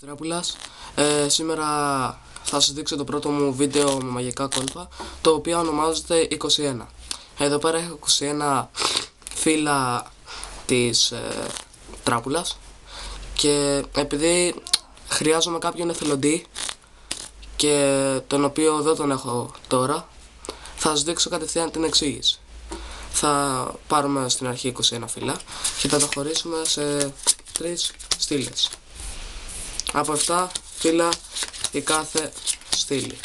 Τράπουλας. Σήμερα θα σας δείξω το πρώτο μου βίντεο με μαγικά κόλπα, το οποίο ονομάζεται 21. Εδώ πέρα έχω 21 φύλλα της τράπουλας και επειδή χρειάζομαι κάποιον εθελοντή και τον οποίο δεν τον έχω τώρα, θα σας δείξω κατευθείαν την εξήγηση. Θα πάρουμε στην αρχή 21 φύλλα και θα τα χωρίσουμε σε 3 στήλες. Από 7 φύλλα η κάθε στήλη.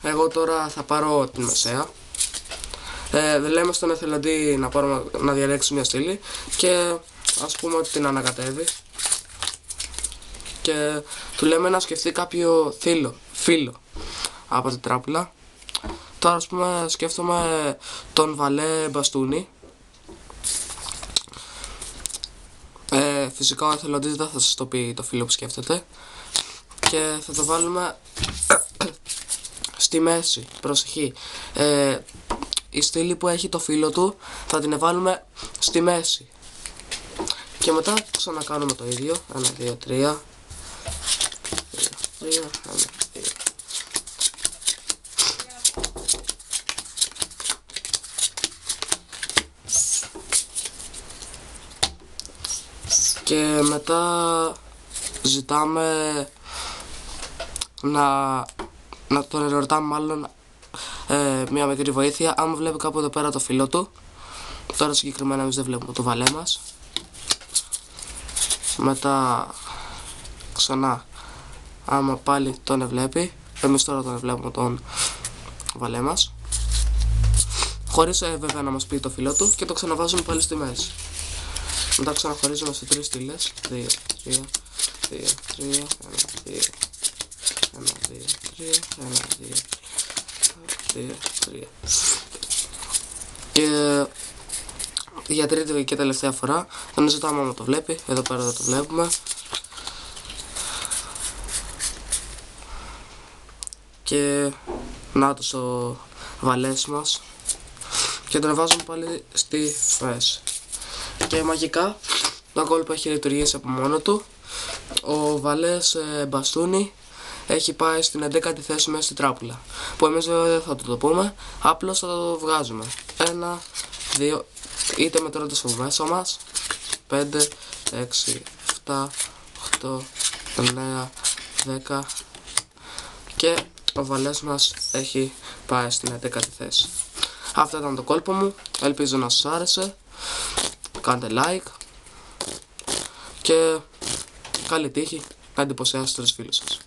Εγώ τώρα θα πάρω την μεσαία. Λέμε στον εθελοντή να διαλέξει μια στήλη και ας πούμε ότι την ανακατεύει και του λέμε να σκεφτεί κάποιο φύλλο από την τράπουλα. Τώρα ας πούμε σκέφτομαι τον βαλέ μπαστούνι. Φυσικά ο εθελοντής δεν θα σας το πει το φύλλο που σκέφτεται και θα το βάλουμε στη μέση. Προσοχή, η στήλη που έχει το φύλλο του θα την βάλουμε στη μέση και μετά ξανακάνουμε το ίδιο. 1, 2, 3, 1, 2. Και μετά ζητάμε να τον ρωτάμε μάλλον μια μικρή βοήθεια. Άμα βλέπει κάπου εδώ πέρα το φύλλο του, τώρα συγκεκριμένα εμείς δεν βλέπουμε το βαλέ μας. Μετά ξανά, άμα πάλι τον βλέπει, εμείς τώρα τον βλέπουμε τον βαλέ μας, χωρίς βέβαια να μας πει το φύλλο του, και το ξαναβάζουμε πάλι στη μέση. Μετά ξαναχωρίζουμε σε 3 στήλες. 2, 3, 2, 3, 1, 2, 1, 2, 3, 1, 2, 3. Και για τρίτη και τελευταία φορά τον ζητάμε άμα το βλέπει. Εδώ πέρα δεν το βλέπουμε. Και νάτος ο βαλές μας και τον βάζουμε πάλι στη μέση. Και μαγικά το κόλπο έχει λειτουργήσει από μόνο του. Ο βαλές μπαστούνι έχει πάει στην 11η θέση μέσα στη τράπουλα, που εμείς δεν θα το πούμε, απλώς θα το βγάζουμε. 1, 2, είτε μετρώντας από μέσα μας, 5, 6, 7, 8, 9, 10 και ο βαλές μας έχει πάει στην 11η θέση. Αυτό ήταν το κόλπο μου, ελπίζω να σας άρεσε. Κάντε like και καλή τύχη να εντυπωσιάσετε τους φίλους σας.